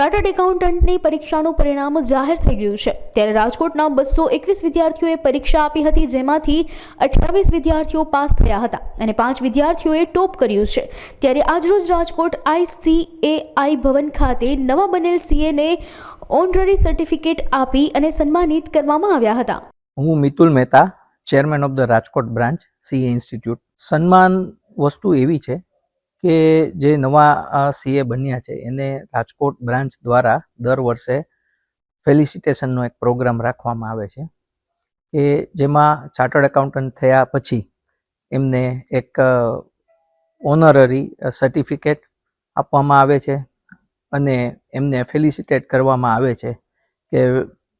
Chartered એકાઉન્ટન્ટની પરીક્ષાનું પરિણામ જાહેર થઈ ગયું છે ત્યારે રાજકોટના 221 વિદ્યાર્થીઓએ પરીક્ષા આપી હતી, જેમાંથી 28 વિદ્યાર્થીઓ પાસ થયા હતા અને 5 વિદ્યાર્થીઓએ ટોપ કર્યું છે। ત્યારે આજરોજ રાજકોટ ICAI ભવન ખાતે નવા બનેલ CAને ઓનરરી સર્ટિફિકેટ આપી અને સન્માનિત કરવામાં આવ્યા હતા। હું Mitul Mehta, chairman of the Rajkot branch CA institute. સન્માન વસ્તુ એવી છે કે જે નવા CA બન્યા છે એને રાજકોટ બ્રાન્ચ દ્વારા દર વર્ષે ફેલિસિટેશનનો એક પ્રોગ્રામ રાખવામાં આવે છે કે જેમાં ચાર્ટર્ડ એકાઉન્ટન્ટ થયા પછી એમને એક ઓનરરી સર્ટિફિકેટ આપવામાં આવે છે અને એમને ફેલિસિટેટ કરવામાં આવે છે કે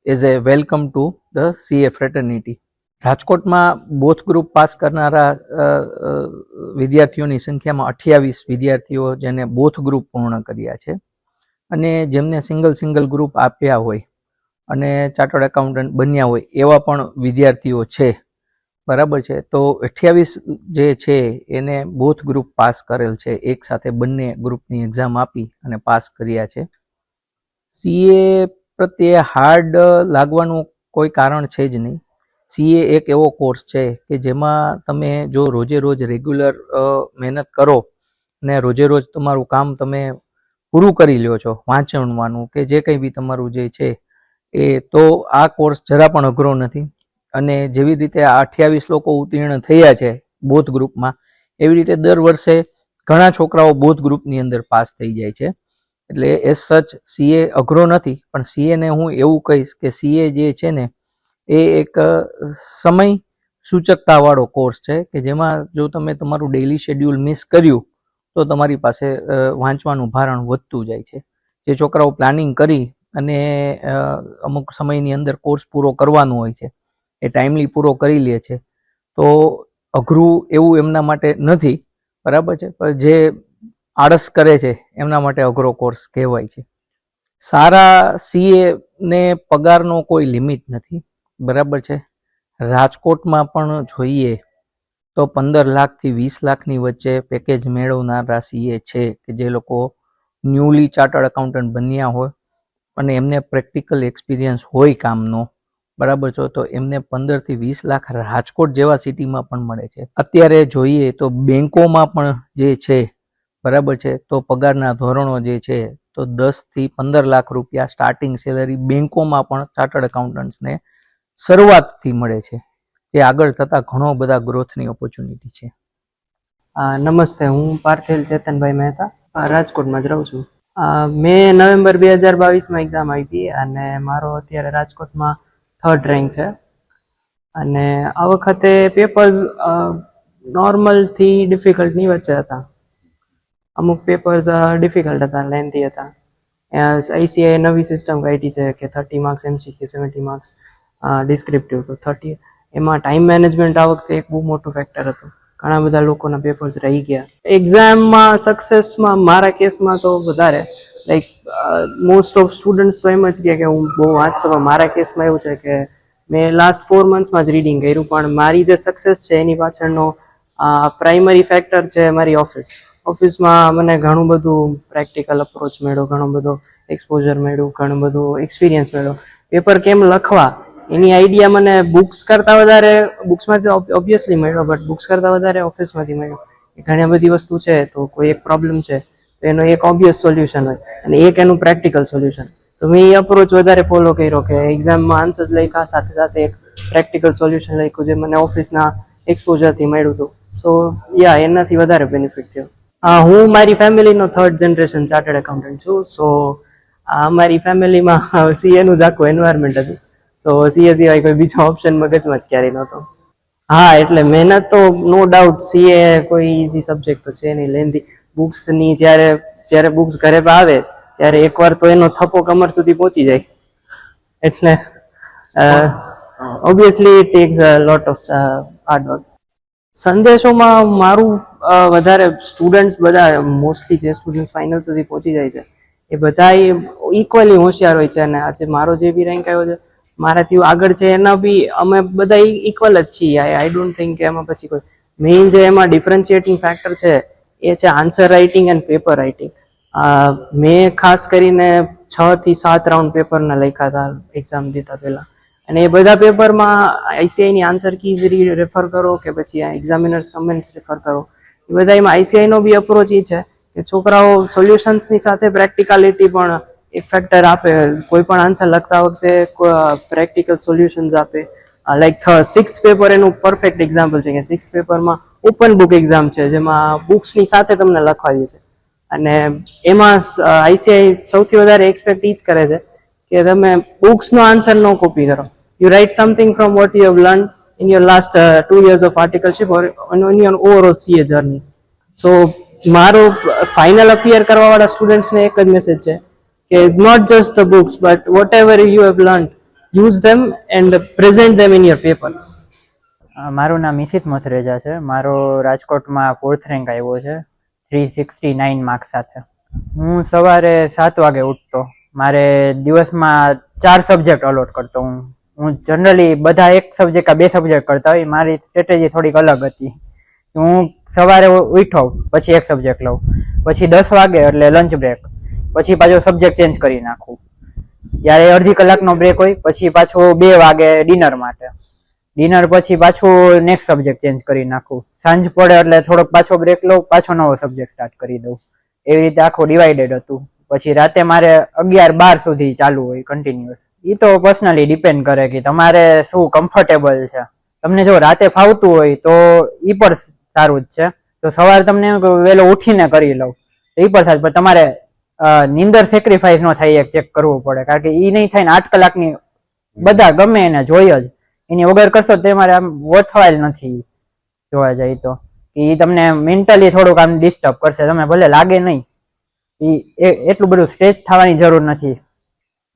as a welcome to the CA fraternity. રાજકોટમાં બોથ ગ્રુપ પાસ કરનારા વિદ્યાર્થીઓની સંખ્યામાં 28 વિદ્યાર્થીઓ જેને બોથ ગ્રુપ પૂર્ણ કર્યા છે અને જેમને સિંગલ ગ્રુપ આપ્યા હોય અને ચાર્ટર્ડ એકાઉન્ટન્ટ બન્યા હોય એવા પણ વિદ્યાર્થીઓ છે, બરાબર છે। તો 28 જે છે એને બોથ ગ્રુપ પાસ કરેલ છે, એક સાથે બંને ગ્રુપની એક્ઝામ આપી અને પાસ કર્યા છે। CA પ્રત્યે હાર્ડ લાગવાનું કોઈ કારણ છે જ નહીં। CA એક એવો કોર્સ છે કે જેમાં તમે જો રોજે રોજ રેગ્યુલર મહેનત કરો અને રોજે રોજ તમારું કામ તમે પૂરું કરી લ્યો છો, વાંચવાનું કે જે કંઈ બી તમારું જે છે એ, તો આ કોર્સ જરા પણ અઘરો નથી। અને જેવી રીતે આ 28 લોકો ઉત્તીર્ણ થયા છે બોથ ગ્રુપમાં, એવી રીતે દર વર્ષે ઘણા છોકરાઓ બોથ ગ્રુપની અંદર પાસ થઈ જાય છે। એટલે એઝ સચ CA અઘરો નથી, પણ CA ને હું એવું કહીશ કે CA જે છે ને એ એક સમય સૂચકતાવાળો કોર્સ છે કે જેમાં જો તમે તમારું ડેઇલી શેડ્યુલ મિસ કર્યું તો તમારી પાસે વાંચવાનું ભારણ વધતું જાય છે। જે છોકરાઓ પ્લાનિંગ કરી અને અમુક સમયની અંદર કોર્સ પૂરો કરવાનો હોય છે એ ટાઈમલી પૂરો કરી લે છે તો અઘરું એવું એમના માટે નથી, બરાબર છે। પણ જે આળસ કરે છે એમના માટે અઘરો કોર્સ કહેવાય છે। સારા CA ને પગારનો કોઈ લિમિટ નથી, બરાબર છે। રાજકોટમાં પણ જોઈએ તો 15 લાખથી 20 લાખની વચ્ચે પેકેજ મેળવનારા CA છે કે જે લોકો ન્યૂલી ચાર્ટર્ડ એકાઉન્ટન્ટ બન્યા હોય અને એમને પ્રેક્ટિકલ એક્સપિરિયન્સ હોય કામનો, બરાબર છે, તો એમને 15 થી 20 લાખ રાજકોટ જેવા સિટીમાં પણ મળે છે। અત્યારે જોઈએ તો બેંકોમાં પણ જે છે, બરાબર છે, તો પગારના ધોરણો જે છે તો 10 થી 15 લાખ રૂપિયા સ્ટાર્ટિંગ સેલરી બેંકોમાં પણ ચાર્ટર્ડ એકાઉન્ટન્ટ્સને શરૂઆતથી મળે છે, જે આગળ થતાં ઘણો બધા ગ્રોથની ઓપોર્ચ્યુનિટી છે। નમસ્તે, હું પાર્થિલ ચેતનભાઈ મહેતા રાજકોટમાં જ રહું છું। મેં નવેમ્બર 2022માં એક્ઝામ આપી અને મારો અત્યારે રાજકોટમાં 3rd રેન્ક છે અને આ વખતે પેપર્સ નોર્મલથી ડિફિકલ્ટની વચ્ચે હતા। અમુક પેપર્સ ડિફિકલ્ટ હતા, લેન્થી હતા। ICAI નવી સિસ્ટમ કાઢી છે કે 30 માર્ક્સ MCQ, 70 માર્ક્સ ડિસ્ક્રિપ્ટિવ, તો 30 એમાં ટાઈમ મેનેજમેન્ટ આ વખતે એક બહુ મોટું ફેક્ટર હતું। ઘણા બધા લોકોના પેપર્સ રહી ગયા। એક્ઝામમાં સક્સેસમાં મારા કેસમાં તો વધારે લાઈક મોસ્ટ ઓફ સ્ટુડન્ટ્સ તો એમ જ કહે કે હું બહુ વાંચતો, પણ મારા કેસમાં એવું છે કે મેં લાસ્ટ 4 મંથ્સમાં જ રીડિંગ કર્યું, પણ મારી જે સક્સેસ છે એની પાછળનો પ્રાઇમરી ફેક્ટર છે મારી ઓફિસમાં મને ઘણું બધું પ્રેક્ટિકલ અપ્રોચ મળ્યો, ઘણો બધો એક્સપોઝર મળ્યું, ઘણું બધું એક્સપિરિયન્સ મળ્યો। પેપર કેમ લખવા એની આઈડિયા મને બુક્સ કરતાં વધારે, બુક્સમાંથી ઓબ્વિયસલી મળ્યો, બટ બુક્સ કરતાં વધારે ઓફિસમાંથી મળ્યો। એ ઘણી બધી વસ્તુ છે, તો કોઈ એક પ્રોબ્લેમ છે તો એનો એક ઓબ્વિયસ સોલ્યુશન હોય અને એક એનું પ્રેક્ટિકલ સોલ્યુશન। તો મેં એ અપ્રોચ વધારે ફોલો કર્યો કે એક્ઝામમાં આન્સર્સ લખ્યા, સાથે સાથે એક પ્રેક્ટિકલ સોલ્યુશન લખ્યું જે મને ઓફિસના એક્સપોઝરથી મળ્યું હતું। સો યા એનાથી વધારે બેનિફિટ થયો। હું મારી ફેમિલીનો 3rd જનરેશન ચાર્ટર્ડ એકાઉન્ટન્ટ છું। સો અમારી ફેમિલીમાં CAનું જ આખું એન્વાયરમેન્ટ હતું, સો CA સિવાય કોઈ બીજો ઓપ્શન મગજમાં જ ક્યારેય નહોતો। હા, એટલે મહેનત તો નો ડાઉટ, CA કોઈ ઇઝી સબ્જેક્ટ તો છે નહીં, લેન્ધી બુક્સની જ્યારે બુક્સ ઘરે આવે ત્યારે એકવાર તો એનો થપ્પો કમર સુધી પહોંચી જાય, એટલે obviously it takes a lot of hard work. સંદેશોમાં મારું વધારે સ્ટુડન્ટ્સ બધા મોસ્ટલી જે સ્ટુડન્ટ્સ ફાઇનલ સુધી પહોંચી જાય છે એ બધા ઇક્વલી હોશિયાર હોય છે અને આજે મારો જે બી રેન્ક આવ્યો છે મારાથી આગળ છે એના બી અમે બધા ઇક્વલ જ છીએ। આઈ ડોન્ટ થિંક કે એમાં પછી કોઈ મેઇન જે એમાં ડિફરન્શિએટિંગ ફેક્ટર છે એ છે answer writing and paper writing. મેં ખાસ કરીને 6 થી 7 રાઉન્ડ પેપરના લખ્યા હતા એક્ઝામ દેતા પહેલા. અને એ બધા પેપરમાં ICI ની આન્સર કીઝ રેફર કરો કે પછી આ એક્ઝામિનર્સ કમેન્ટ્સ રેફર કરો, એ બધા એમાં ICI નો બી અપ્રોચ એ છે કે છોકરાઓ સોલ્યુશન્સની સાથે પ્રેક્ટિકાલિટી પણ એક ફેક્ટર આપે. કોઈ પણ આન્સર લખતા વખતે પ્રેક્ટિકલ સોલ્યુશન્સ આપે. લાઈક 6th પેપર એનું પરફેક્ટ એક્ઝામ્પલ છે કે 6th પેપરમાં ઓપન બુક એક્ઝામ છે, જેમાં બુક્સની સાથે તમને લખવા દે છે. અને એમાં ICI સૌથી વધારે એક્સપેક્ટ એ જ કરે છે કે તમે બુક્સનો આન્સર ન કોપી કરો. You write something from what you have learn in your last 2 years of articleship or on your overall CA journey. So મારો ફાઇનલ અપિયર કરવાવાળા સ્ટુડન્ટ્સને એક જ મેસેજ છે કે not just the books but whatever you have learn, use them and present them in your papers. મારું નામ ઈશિત મથરેજા છે. મારો રાજકોટમાં 4th રેન્ક આવ્યો છે 369 માર્ક્સ સાથે. હું સવારે 7 વાગે ઉઠતો. મારે દિવસમાં 4 સબ્જેક્ટ અલોટ કરતો. હું જનરલી બધા એક સબ્જેક્ટ કે 2 સબ્જેક્ટ કરતા હોય. મારી સ્ટ્રેટેજી થોડીક અલગ હતી. હું સવારે ઉઠો પછી એક સબ્જેક્ટ લઉં, પછી 10 વાગે એટલે લંચ બ્રેક, પછી પાછો સબ્જેક્ટ ચેન્જ કરી નાખું. ત્યારે અડધી કલાકનો બ્રેક હોય, પછી પાછું 2 વાગે ડિનર માટે, ડિનર પછી પાછું નેક્સ્ટ સબ્જેક્ટ ચેન્જ કરી નાખું. સાંજ પડે એટલે થોડોક પાછો બ્રેક લઉં, પાછો નવો સબ્જેક્ટ સ્ટાર્ટ કરી દઉં. એવી રીતે આખું ડિવાઇડેડ હતું. પછી રાતે મારે 11-12 સુધી ચાલુ હોય કન્ટિન્યુઅસ. એ તો પર્સનલી ડિપેન્ડ કરે કે તમારે શું કમ્ફર્ટેબલ છે. તમને જો રાતે ફાવતું હોય તો એ પણ સારું જ છે. તો સવારે તમને વહેલો ઉઠીને કરી લઉં તો એ પણ સારું, પણ તમારે નીંદર સેક્રિફાઈસ ન થાય, એક ચેક કરવું પડે. કારણ કે એ નહીં થાય ને 8 કલાકની બધા ગમે એને જોઈએ જ, એની વગર કરશો તો તમારે આમ વર્થવાઇલ નથી જોવા જાય તો. એ તમને મેન્ટલી થોડુંક આમ ડિસ્ટર્બ કરશે. તમે ભલે લાગે નહીં, એટલું બધું સ્ટ્રેસ થવાની જરૂર નથી.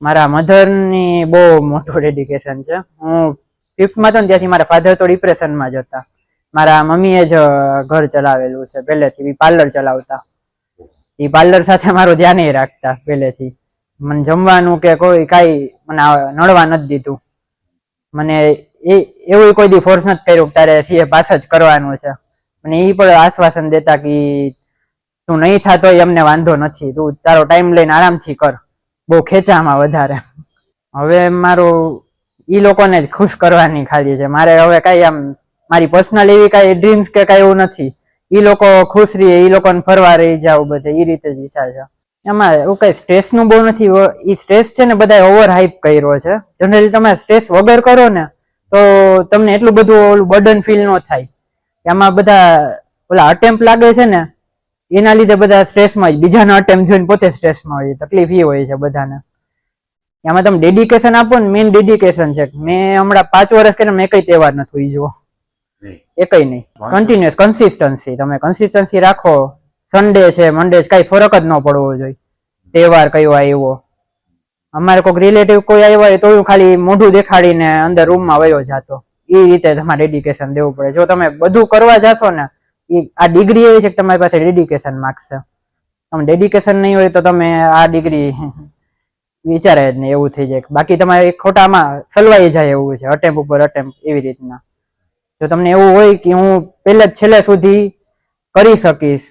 મારા મધરની બહુ મોટું ડેડિકેશન છે. હું 5th માં હતો ને ત્યાંથી મારા ફાધર તો ડિપ્રેશનમાં જ હતા. મારા મમ્મીએ જ ઘર ચલાવેલું છે પહેલેથી, પાર્લર ચલાવતા. એ પાર્લર સાથે મારું ધ્યાન રાખતા પહેલેથી. મને જમવાનું કે કોઈ કાંઈ મને નડવા નથી દીધું. મને એવું કોઈ દી ફોર્સ નથી કર્યું કે તારે CA પાસ જ કરવાનું છે. મને એ પણ આશ્વાસન દેતા કે તું નહીં થતો એમને વાંધો નથી, તું તારો ટાઈમ લઈને આરામથી કર, બહુ ખેંચામાં વધારે. હવે મારું એ લોકોને જ ખુશ કરવાની ખાલી છે. મારે હવે કાંઈ આમ મારી પર્સનલ એવી કાંઈ ડ્રીમ્સ કે કાંઈ એવું નથી. એ લોકો ખુશ રહીએ, એ લોકોને ફરવા રહી જાવ, બધે એ રીતે જ ઈચ્છા છે. એમાં એવું કઈ સ્ટ્રેસનું બહુ નથી. એ સ્ટ્રેસ છે ને બધા ઓવર હાઇપ કર્યો છે. જનરલી તમે સ્ટ્રેસ વગર કરો ને તો તમને એટલું બધું ઓલું બર્ડન ફીલ ન થાય. એમાં બધા ઓલા અટેમ્પ લાગે છે ને એના લીધે બધા સ્ટ્રેસમાં જ, બીજાના અટેમ્પ જોઈને પોતે સ્ટ્રેસમાં હોય. તકલીફ એ હોય છે બધાને. એમાં તમે ડેડિકેશન આપો ને, મેઇન ડેડિકેશન છે. મેં હમણાં 5 વર્ષ કરીને મેં કઈ તહેવાર નથી ઉજવ્યો, એકય નહીં. કન્ટિન્યુઅસ કન્સિસ્ટન્સી, તમે કન્સિસ્ટન્સી રાખો. સન્ડે છે, મંડે છે, કઈ ફરક જ ન પડવો જોઈએ તહેવાર કયો આવ્યો. અમારે કોઈક રિલેટિવ કોઈ આવ્યા હોય તો હું ખાલી મોઢું દેખાડીને અંદર રૂમમાં વયો જાતો. એ રીતે તમારે ડેડિકેશન દેવું પડે. જો તમે બધું કરવા જાશો ને, આ ડિગ્રી એવી છે કે તમારી પાસે ડેડિકેશન માર્ક્સ છે. તમે ડેડિકેશન નહીં હોય તો તમે આ ડિગ્રી વિચારે જ નહીં, એવું થઈ જાય. બાકી તમારે ખોટામાં સલવાઈ જાય એવું છે, અટેમ્પ ઉપર અટેમ્પ એવી રીતના. જો તમને એવું હોય કે હું પહેલે છેલ્લે સુધી કરી શકીશ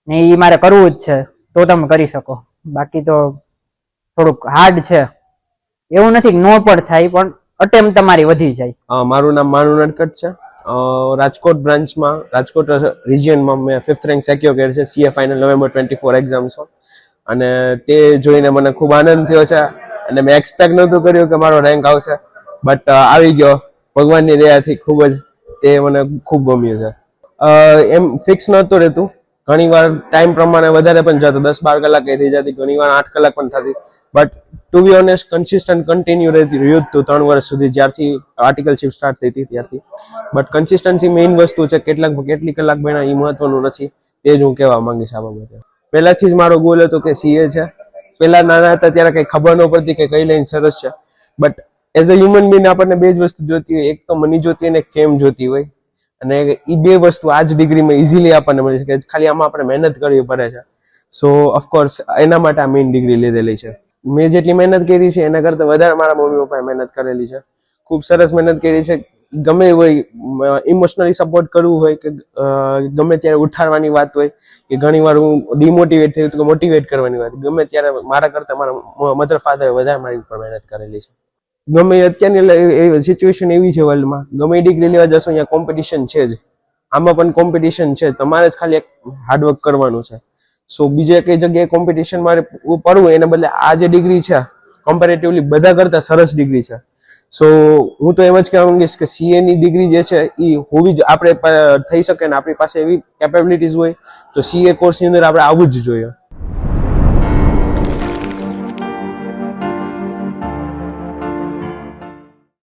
ને એ મારે કરવું જ છે તો તમે કરી શકો. બાકી તો થોડુંક હાર્ડ છે. એવું નથી કે નો પણ થાય, પણ અટેમ્પ તમારી વધી જાય. મારું નામ માનુ નટકટ છે. રાજકોટ બ્રાન્ચમાં, રાજકોટ રિજિયનમાં મેં 5th રેન્ક સેક્યોર કર્યો છે CA ફાઇનલ નવેમ્બર 24 એક્ઝામ્સમાં. અને તે જોઈને મને ખૂબ આનંદ થયો છે. અને મેં એક્સપેક્ટ નહોતું કર્યું કે મારો રેન્ક આવશે, બટ આવી ગયો ભગવાનની દયાથી. ખૂબ જ તે મને ખૂબ ગમ્યું છે. એમ ફિક્સ નહોતું રહેતું, ઘણી વાર ટાઈમ પ્રમાણે વધારે પણ જતો, 10-12 કલાક થઈ જતી, ઘણી વાર 8 કલાક પણ થતી. But two be honest consistent continue રહ્યું હતું 3 વર્ષ સુધી, જ્યારથી આર્ટિકલશીપ સ્ટાર્ટ થઈ હતી ત્યારથી. બટ કન્સિસ્ટન્સી મેઇન વસ્તુ છે. કેટલી કલાક ભણ્યા એ મહત્વનું નથી, તે જ હું કહેવા માંગીશ આ બાબતે. પહેલાથી જ મારો ગોલ હતો કે CA છે. પહેલા નાના હતા ત્યારે કઈ ખબર ન પડતી કે કઈ લાઈન સરસ છે. But as a human being આપણને 2 જ વસ્તુ જોતી હોય, એક તો મની જોતી હોય અને એક ફેમ જોતી હોય. અને એ 2 વસ્તુ આ જ ડિગ્રીમાં ઇઝીલી આપણને મળી શકે. ખાલી આમાં આપણે મહેનત કરવી પડે છે. સો ઓફકોર્સ એના માટે આ મેઇન ડિગ્રી લીધેલી છે. મેં જેટલી મહેનત કરી છે એના કરતાં વધારે મારા મમ્મી પપ્પાએ મહેનત કરેલી છે. ખૂબ સરસ મહેનત કરી છે. ગમે હોય ઇમોશનલી સપોર્ટ કરવું હોય કે ગમે ત્યારે ઉઠાડવાની વાત હોય કે ઘણી વાર હું ડિમોટિવેટ થયું તો મોટિવેટ કરવાની વાત, ગમે ત્યારે મારા કરતા મારા મધર ફાધરે વધારે મારી ઉપર મહેનત કરેલી છે. ગમે અત્યારની સિચ્યુએશન એવી છે વર્લ્ડમાં, ગમે ડિગ્રી લેવા જશો અહીંયા કોમ્પિટિશન છે જ, આમાં પણ કોમ્પિટિશન છે, તમારે જ ખાલી એક હાર્ડવર્ક કરવાનું છે. સો બીજે કઈ જગ્યાએ કોમ્પિટિશન મારે પડવું એના બદલે આ જે ડિગ્રી છે કમ્પેરેટિવલી બધા કરતા સરસ ડિગ્રી છે. સો હું તો એમ જ કહેવા માંગીશ કે CA ની ડિગ્રી જે છે એ હોવી જ આપણે થઈ શકે ને આપણી પાસે એવી કેપેબિલિટીઝ હોય તો CA કોર્સની અંદર આપણે આવવું જ જોઈએ.